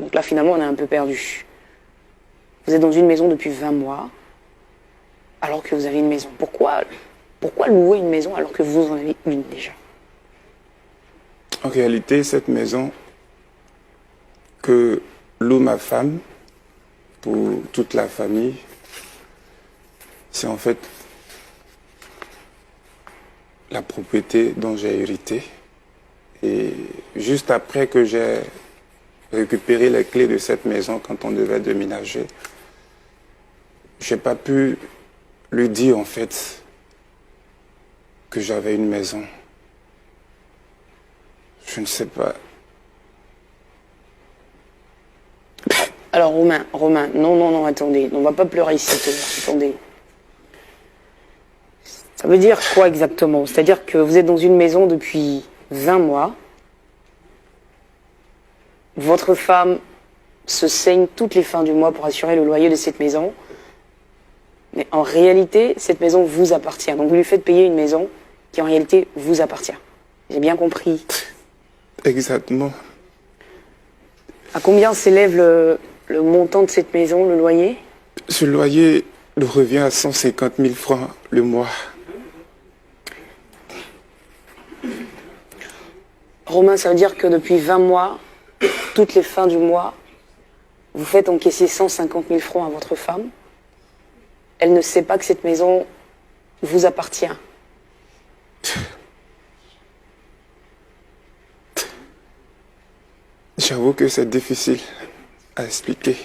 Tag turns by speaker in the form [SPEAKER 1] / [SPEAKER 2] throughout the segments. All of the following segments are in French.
[SPEAKER 1] Donc là, finalement, on est un peu perdu. Vous êtes dans une maison depuis 20 mois, alors que vous avez une maison. Pourquoi louer une maison alors que vous en avez une déjà?
[SPEAKER 2] En réalité, cette maison que loue ma femme pour toute la famille, c'est en fait la propriété dont j'ai hérité. Et juste après que j'ai récupéré les clés de cette maison quand on devait déménager, j'ai pas pu lui dire en fait que j'avais une maison. Je ne sais pas.
[SPEAKER 1] Alors Romain, non, attendez, on va pas pleurer ici, attendez. Ça veut dire quoi exactement? C'est-à-dire que vous êtes dans une maison depuis 20 mois, votre femme se saigne toutes les fins du mois pour assurer le loyer de cette maison, mais en réalité, cette maison vous appartient. Donc vous lui faites payer une maison qui en réalité vous appartient. J'ai bien compris.
[SPEAKER 2] Exactement.
[SPEAKER 1] À combien s'élève le montant de cette maison, le loyer?
[SPEAKER 2] Ce loyer nous revient à 150 000 francs le mois.
[SPEAKER 1] Romain, ça veut dire que depuis 20 mois, toutes les fins du mois, vous faites encaisser 150 000 francs à votre femme. Elle ne sait pas que cette maison vous appartient.
[SPEAKER 2] J'avoue que c'est difficile à expliquer.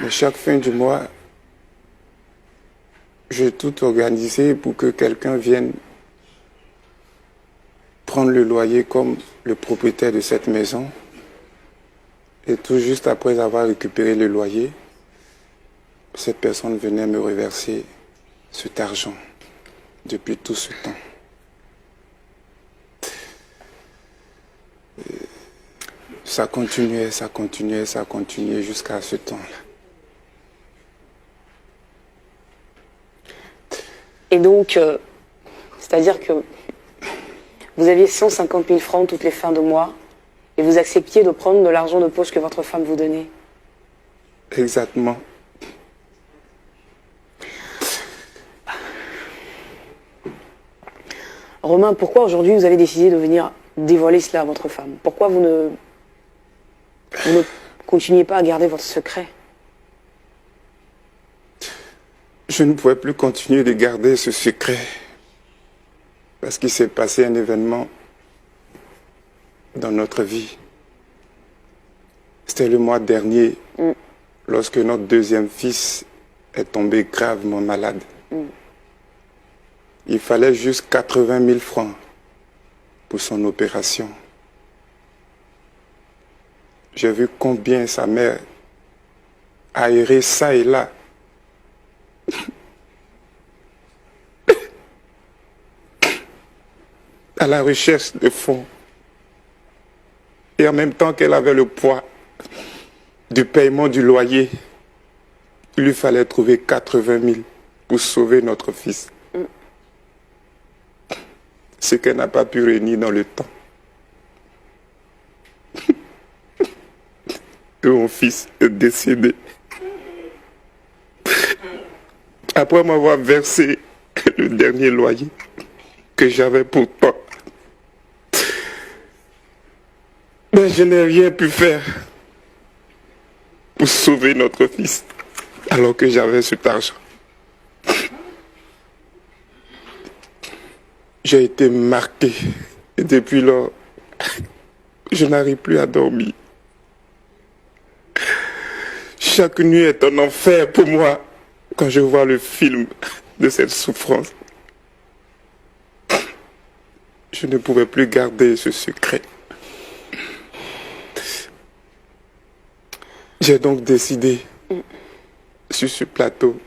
[SPEAKER 2] Mais chaque fin du mois, j'ai tout organisé pour que quelqu'un vienne prendre le loyer comme le propriétaire de cette maison. Et tout juste après avoir récupéré le loyer, cette personne venait me reverser cet argent depuis tout ce temps. Et ça continuait jusqu'à ce temps-là.
[SPEAKER 1] Et donc, c'est-à-dire que vous aviez 150 000 francs toutes les fins de mois et vous acceptiez de prendre de l'argent de poche que votre femme vous donnait.
[SPEAKER 2] Exactement.
[SPEAKER 1] Romain, pourquoi aujourd'hui vous avez décidé de venir dévoiler cela à votre femme? Pourquoi vous ne continuez pas à garder votre secret?
[SPEAKER 2] Je ne pouvais plus continuer de garder ce secret parce qu'il s'est passé un événement dans notre vie. C'était le mois dernier, lorsque notre deuxième fils est tombé gravement malade. Il fallait juste 80 000 francs pour son opération. J'ai vu combien sa mère a erré ça et là. À la recherche de fonds. Et en même temps qu'elle avait le poids du paiement du loyer, il lui fallait trouver 80 000 pour sauver notre fils. Ce qu'elle n'a pas pu réunir dans le temps. Et mon fils est décédé. Après m'avoir versé le dernier loyer que j'avais pourtant. Mais je n'ai rien pu faire pour sauver notre fils alors que j'avais cet argent. J'ai été marqué et depuis lors, je n'arrive plus à dormir. Chaque nuit est un enfer pour moi quand je vois le film de cette souffrance. Je ne pouvais plus garder ce secret. J'ai donc décidé, sur ce plateau,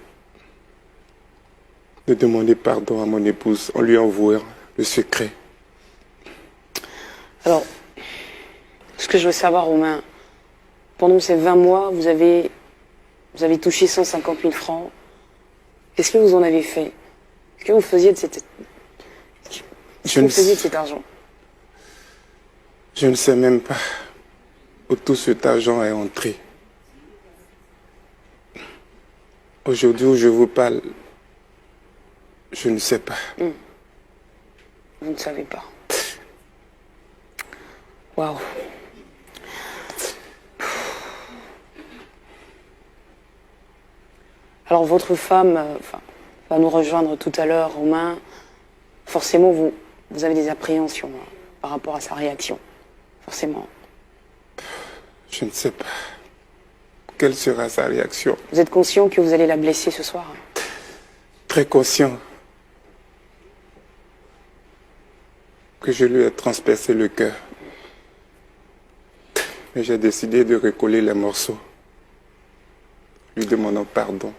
[SPEAKER 2] de demander pardon à mon épouse en lui envoyant le secret.
[SPEAKER 1] Alors, ce que je veux savoir, Romain, pendant ces 20 mois, vous avez touché 150 000 francs. Qu'est-ce que vous en avez fait? Qu'est-ce que vous faisiez de cet argent?
[SPEAKER 2] Je ne sais même pas. où tout cet argent est entré. Aujourd'hui où je vous parle, je ne sais pas.
[SPEAKER 1] Vous ne savez pas. Waouh. Alors votre femme va nous rejoindre tout à l'heure, Romain. Forcément, vous avez des appréhensions par rapport à sa réaction. Forcément.
[SPEAKER 2] Je ne sais pas. Quelle sera sa réaction?
[SPEAKER 1] Vous êtes conscient que vous allez la blesser ce soir?
[SPEAKER 2] Très conscient que je lui ai transpercé le cœur. Mais j'ai décidé de recoller les morceaux, lui demandant pardon,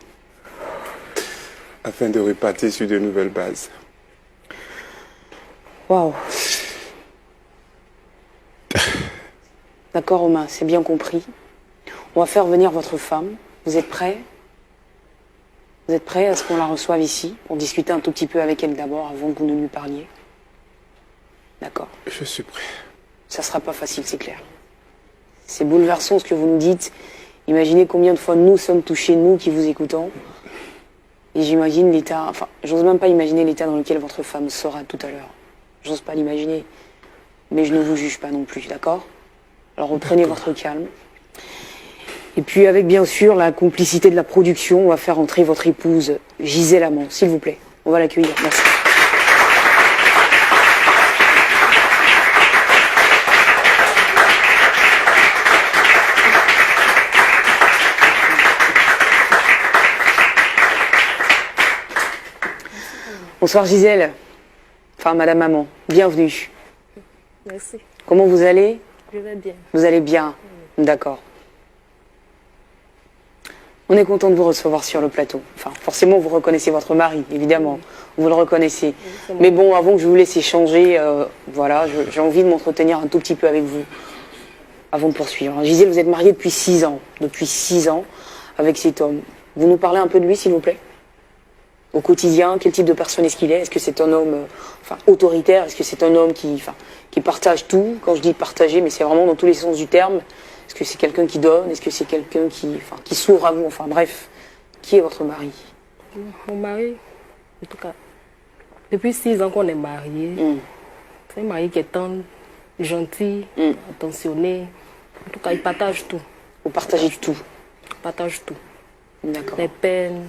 [SPEAKER 2] afin de repartir sur de nouvelles bases.
[SPEAKER 1] Waouh. D'accord, Romain, c'est bien compris. On va faire venir votre femme. Vous êtes prêts? Vous êtes prêts à ce qu'on la reçoive ici, pour discuter un tout petit peu avec elle d'abord, avant que vous ne lui parliez? D'accord.
[SPEAKER 2] Je suis prêt.
[SPEAKER 1] Ça sera pas facile, c'est clair. C'est bouleversant ce que vous nous dites. Imaginez combien de fois nous sommes touchés, nous qui vous écoutons. Et j'imagine l'état, enfin, j'ose même pas imaginer l'état dans lequel votre femme sera tout à l'heure. J'ose pas l'imaginer. Mais je ne vous juge pas non plus, d'accord? Alors reprenez votre calme. Et puis avec bien sûr la complicité de la production, on va faire entrer votre épouse Gisèle Amand, s'il vous plaît. On va l'accueillir, merci. Bonsoir Gisèle, enfin Madame Amand, bienvenue.
[SPEAKER 3] Merci.
[SPEAKER 1] Comment vous allez?
[SPEAKER 3] Je vais bien.
[SPEAKER 1] Vous allez bien? D'accord. On est content de vous recevoir sur le plateau. Enfin, forcément, vous reconnaissez votre mari, évidemment. Vous le reconnaissez. Mais bon, avant que je vous laisse échanger, voilà, j'ai envie de m'entretenir un tout petit peu avec vous, avant de poursuivre. Gisèle, vous êtes mariée depuis 6 ans. Depuis 6 ans, avec cet homme. Vous nous parlez un peu de lui, s'il vous plaît? Au quotidien, quel type de personne est-ce qu'il est? Est-ce que c'est un homme autoritaire? Est-ce que c'est un homme qui partage tout? Quand je dis partager, mais c'est vraiment dans tous les sens du terme. Est-ce que c'est quelqu'un qui donne? Est-ce que c'est quelqu'un qui s'ouvre à vous? Enfin bref, qui est votre mari?
[SPEAKER 3] Mon mari, en tout cas, depuis 6 ans qu'on est mariés, c'est un mari qui est tendre, gentil, attentionné. En tout cas, il partage tout.
[SPEAKER 1] Vous partagez tout?
[SPEAKER 3] Il partage tout.
[SPEAKER 1] D'accord.
[SPEAKER 3] Les peines,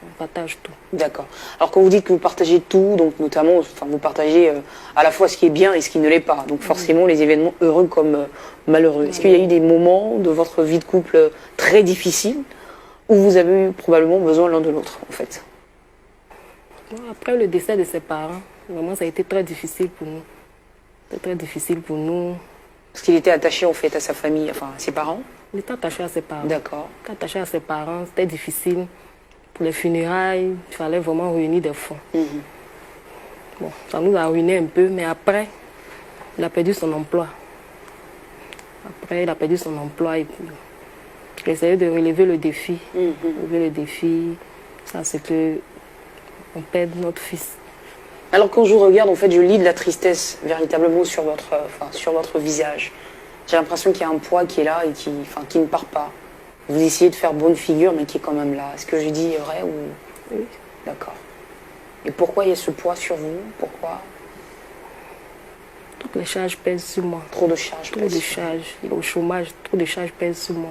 [SPEAKER 3] on partage tout.
[SPEAKER 1] D'accord. Alors quand vous dites que vous partagez tout, donc notamment, vous partagez à la fois ce qui est bien et ce qui ne l'est pas. Donc forcément les événements heureux comme malheureux. Est-ce qu'il y a eu des moments de votre vie de couple très difficiles où vous avez eu probablement besoin l'un de l'autre, en fait?
[SPEAKER 3] Après le décès de ses parents, vraiment ça a été très difficile pour nous. C'était très difficile pour nous.
[SPEAKER 1] Parce qu'il était attaché en fait à sa famille, enfin à ses parents?
[SPEAKER 3] Il était attaché à ses parents.
[SPEAKER 1] D'accord.
[SPEAKER 3] Il était attaché à ses parents, c'était difficile. Pour les funérailles, il fallait vraiment réunir des fonds. Bon, ça nous a ruiné un peu, mais après, il a perdu son emploi. Après, il a perdu son emploi et puis il a essayé de relever le défi. Relever le défi, ça c'est que on perd notre fils.
[SPEAKER 1] Alors quand je vous regarde, en fait, je lis de la tristesse véritablement sur votre visage. J'ai l'impression qu'il y a un poids qui est là et qui ne part pas. Vous essayez de faire bonne figure, mais qui est quand même là. Est-ce que je dis vrai ou...
[SPEAKER 3] Oui.
[SPEAKER 1] D'accord. Et pourquoi il y a ce poids sur vous? Pourquoi?
[SPEAKER 3] Toutes les charges pèsent sur moi.
[SPEAKER 1] Trop de charges.
[SPEAKER 3] Trop de charges. Il est au chômage, trop de charges pèsent sur moi.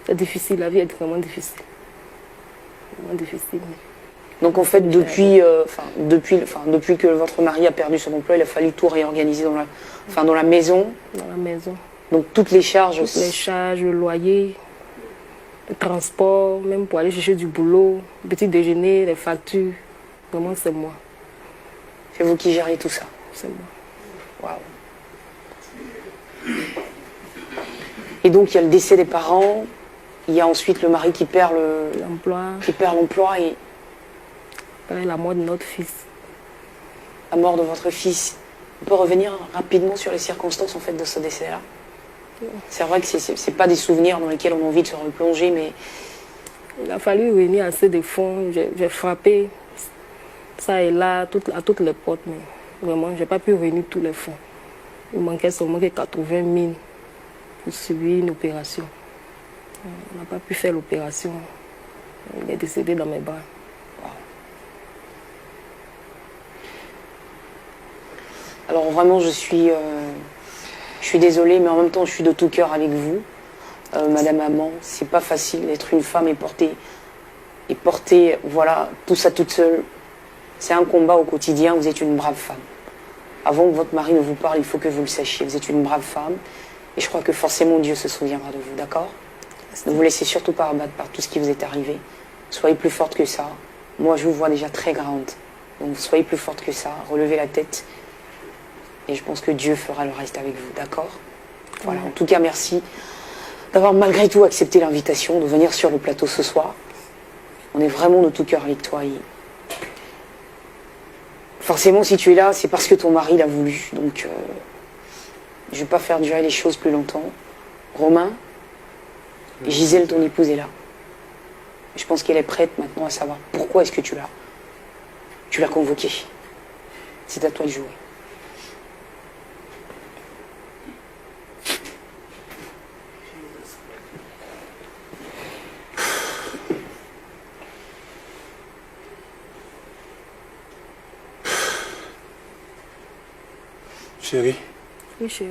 [SPEAKER 3] C'est difficile, la vie est vraiment difficile. Vraiment difficile.
[SPEAKER 1] Donc en fait, depuis que votre mari a perdu son emploi, il a fallu tout réorganiser dans la maison.
[SPEAKER 3] Dans la maison.
[SPEAKER 1] Donc toutes les charges...
[SPEAKER 3] Toutes les charges, le loyer, le transport, même pour aller chercher du boulot, le petit déjeuner, les factures. Vraiment, c'est moi.
[SPEAKER 1] C'est vous qui gérez tout ça?
[SPEAKER 3] C'est moi.
[SPEAKER 1] Waouh. Et donc il y a le décès des parents, il y a ensuite le mari qui perd l'emploi et
[SPEAKER 3] la mort de notre fils.
[SPEAKER 1] La mort de votre fils. On peut revenir rapidement sur les circonstances en fait de ce décès-là? C'est vrai que c'est pas des souvenirs dans lesquels on a envie de se replonger, mais...
[SPEAKER 3] Il a fallu réunir assez de fonds. J'ai frappé ça et là à toutes les portes, mais vraiment, j'ai pas pu réunir tous les fonds. Il manquait seulement que 80 000 pour subir une opération. On n'a pas pu faire l'opération. Il est décédé dans mes bras.
[SPEAKER 1] Alors vraiment, je suis désolée, mais en même temps, je suis de tout cœur avec vous. Madame Maman, c'est pas facile d'être une femme et porter, voilà, tout ça toute seule. C'est un combat au quotidien. Vous êtes une brave femme. Avant que votre mari ne vous parle, il faut que vous le sachiez. Vous êtes une brave femme. Et je crois que forcément Dieu se souviendra de vous, d'accord? Ne vous laissez surtout pas abattre par tout ce qui vous est arrivé. Soyez plus forte que ça. Moi, je vous vois déjà très grande. Donc, soyez plus forte que ça. Relevez la tête. Et je pense que Dieu fera le reste avec vous, d'accord? Voilà, en tout cas, merci d'avoir malgré tout accepté l'invitation de venir sur le plateau ce soir. On est vraiment de tout cœur avec toi. Forcément, si tu es là, c'est parce que ton mari l'a voulu. Donc, je ne vais pas faire durer les choses plus longtemps. Romain, Gisèle, ton épouse, est là. Je pense qu'elle est prête maintenant à savoir pourquoi est-ce que tu l'as convoquée. C'est à toi de jouer.
[SPEAKER 2] Chérie.
[SPEAKER 3] Oui, chérie.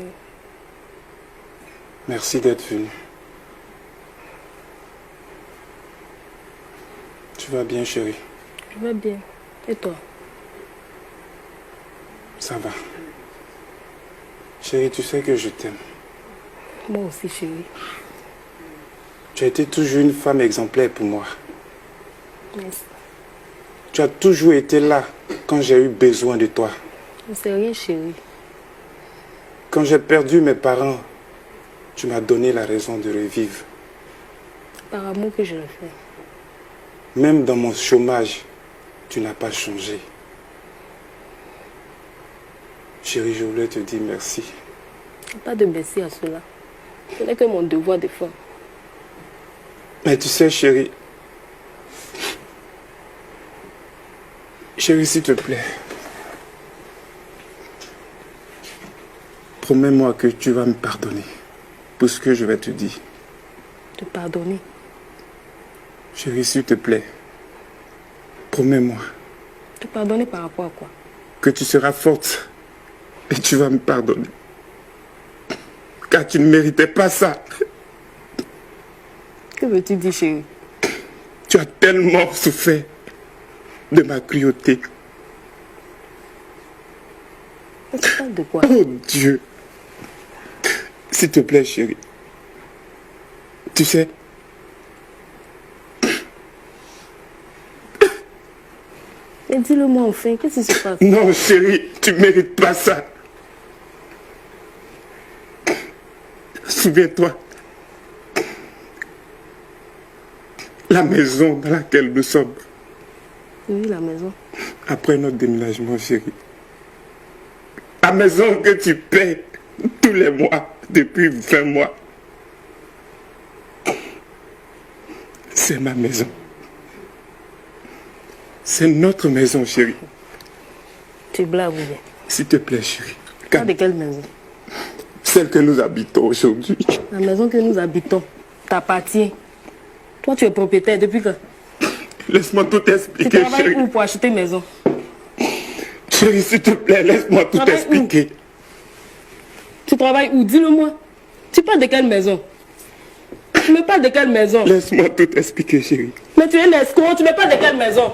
[SPEAKER 2] Merci d'être venue. Tu vas bien, chérie?
[SPEAKER 3] Je vais bien. Et toi?
[SPEAKER 2] Ça va. Chérie, tu sais que je t'aime.
[SPEAKER 3] Moi aussi, chérie.
[SPEAKER 2] Tu as été toujours une femme exemplaire pour moi.
[SPEAKER 3] Merci.
[SPEAKER 2] Tu as toujours été là quand j'ai eu besoin de toi.
[SPEAKER 3] Je ne sais rien, chérie.
[SPEAKER 2] Quand j'ai perdu mes parents, tu m'as donné la raison de revivre.
[SPEAKER 3] Par amour que je le fais.
[SPEAKER 2] Même dans mon chômage, tu n'as pas changé. Chérie, je voulais te dire merci.
[SPEAKER 3] Pas de merci à cela. Ce n'est que mon devoir de femme.
[SPEAKER 2] Mais tu sais, chérie, s'il te plaît, promets-moi que tu vas me pardonner pour ce que je vais te dire.
[SPEAKER 3] Te pardonner?
[SPEAKER 2] Chérie, s'il te plaît, promets-moi.
[SPEAKER 3] Te pardonner par rapport à quoi?
[SPEAKER 2] Que tu seras forte et tu vas me pardonner. Car tu ne méritais pas ça.
[SPEAKER 3] Que veux-tu dire, chérie?
[SPEAKER 2] Tu as tellement souffert de ma cruauté.
[SPEAKER 3] Mais tu parles de quoi?
[SPEAKER 2] Oh Dieu. S'il te plaît, chérie. Tu sais,
[SPEAKER 3] Mais dis-le-moi enfin, qu'est-ce qui se passe?
[SPEAKER 2] non, chérie, tu ne mérites pas ça. Souviens-toi. La maison dans laquelle nous sommes.
[SPEAKER 3] Oui, la maison.
[SPEAKER 2] Après notre déménagement, chérie. La maison que tu paies tous les mois, depuis 20 mois. C'est ma maison. C'est notre maison, chérie.
[SPEAKER 3] Tu blagues ou bien?
[SPEAKER 2] S'il te plaît, chérie.
[SPEAKER 3] Pas de quelle maison?
[SPEAKER 2] Celle que nous habitons aujourd'hui.
[SPEAKER 3] La maison que nous habitons t'appartient. Toi, tu es propriétaire depuis quand?
[SPEAKER 2] Laisse-moi tout
[SPEAKER 3] Tu
[SPEAKER 2] expliquer,
[SPEAKER 3] travailles
[SPEAKER 2] chérie.
[SPEAKER 3] où pour acheter une maison?
[SPEAKER 2] Chérie, s'il te plaît, laisse-moi tout
[SPEAKER 3] Travaille
[SPEAKER 2] expliquer.
[SPEAKER 3] Tu travailles où? Dis-le-moi. Tu parles de quelle maison? Tu me parles de quelle maison?
[SPEAKER 2] Laisse-moi tout expliquer, chérie.
[SPEAKER 3] Mais tu es un escroc, tu me parles de quelle maison?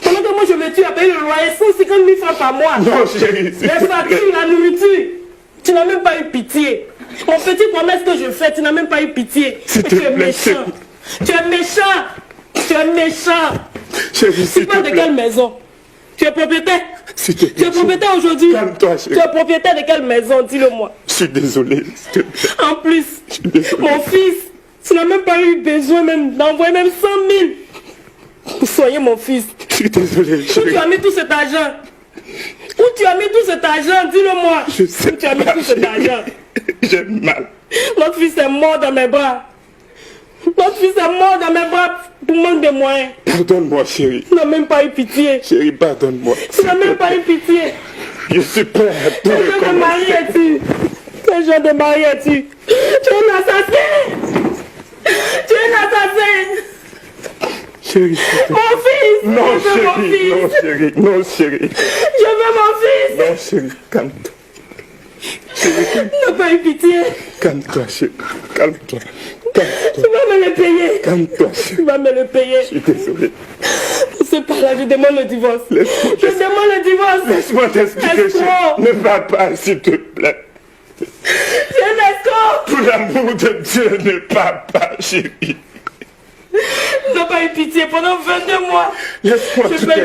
[SPEAKER 3] Pendant que moi je me tue à payer le loyer 150 000 francs par mois.
[SPEAKER 2] Non, chérie, s'il
[SPEAKER 3] Les
[SPEAKER 2] te plaît.
[SPEAKER 3] factures, la nourriture. Tu n'as même pas eu pitié. Mon petit promesse que je fais, tu n'as même pas eu pitié.
[SPEAKER 2] S'il
[SPEAKER 3] Et
[SPEAKER 2] te
[SPEAKER 3] tu es
[SPEAKER 2] plaît,
[SPEAKER 3] méchant.
[SPEAKER 2] chérie.
[SPEAKER 3] Tu es méchant. Tu es méchant.
[SPEAKER 2] Chérie,
[SPEAKER 3] Tu
[SPEAKER 2] s'il te
[SPEAKER 3] parles de
[SPEAKER 2] plaît.
[SPEAKER 3] quelle maison? Tu es propriétaire?
[SPEAKER 2] S'il te
[SPEAKER 3] Tu
[SPEAKER 2] plaît.
[SPEAKER 3] es propriétaire aujourd'hui?
[SPEAKER 2] Calme-toi,
[SPEAKER 3] Tu
[SPEAKER 2] chérie.
[SPEAKER 3] es propriétaire de quelle maison? Dis-le-moi.
[SPEAKER 2] Je suis désolé, s'il te plaît.
[SPEAKER 3] En plus,
[SPEAKER 2] Je suis désolé.
[SPEAKER 3] mon fils, tu n'as même pas eu besoin même d'envoyer même 100 000 pour soigner mon fils.
[SPEAKER 2] Je suis désolé,
[SPEAKER 3] Où tu
[SPEAKER 2] chérie.
[SPEAKER 3] as mis tout cet argent? Où tu as mis tout cet argent? Dis-le-moi.
[SPEAKER 2] Je sais
[SPEAKER 3] Où tu as mis
[SPEAKER 2] pas,
[SPEAKER 3] tout cet
[SPEAKER 2] chérie.
[SPEAKER 3] argent?
[SPEAKER 2] J'ai mal.
[SPEAKER 3] Notre fils est mort dans mes bras. Notre fils est mort dans mes bras pour manque de moyens.
[SPEAKER 2] Pardonne-moi, chérie.
[SPEAKER 3] Tu n'as même pas eu pitié.
[SPEAKER 2] Chérie, pardonne-moi.
[SPEAKER 3] Tu n'as même pas eu pitié.
[SPEAKER 2] Je suis prêt à tout
[SPEAKER 3] Quel
[SPEAKER 2] recommencer.
[SPEAKER 3] mari es-tu? Quel genre de mari es-tu? Tu es un assassin! Tu es un assassin!
[SPEAKER 2] Chérie.
[SPEAKER 3] Mon fils!
[SPEAKER 2] Non,
[SPEAKER 3] Je veux mon
[SPEAKER 2] chérie. Non,
[SPEAKER 3] fils!
[SPEAKER 2] chérie. Non, chérie.
[SPEAKER 3] Je veux mon fils!
[SPEAKER 2] Non, chérie. Calme-toi.
[SPEAKER 3] N'as pas eu pitié!
[SPEAKER 2] Calme-toi, chérie. Calme-toi. Calme-toi.
[SPEAKER 3] Tu vas me le payer!
[SPEAKER 2] Calme-toi,
[SPEAKER 3] Tu
[SPEAKER 2] chérie.
[SPEAKER 3] vas me le payer!
[SPEAKER 2] Je suis désolé.
[SPEAKER 3] C'est pas là, je demande le divorce!
[SPEAKER 2] Laisse-moi
[SPEAKER 3] Je demande le divorce!
[SPEAKER 2] Laisse-moi t'expliquer,
[SPEAKER 3] Escroc.
[SPEAKER 2] chérie. Ne va pas, s'il te plaît.
[SPEAKER 3] C'est un escroc!
[SPEAKER 2] Pour l'amour de Dieu, ne va pas, chérie.
[SPEAKER 3] Tu n'as pas eu pitié pendant 22 mois!
[SPEAKER 2] Laisse-moi
[SPEAKER 3] Je
[SPEAKER 2] tout
[SPEAKER 3] paye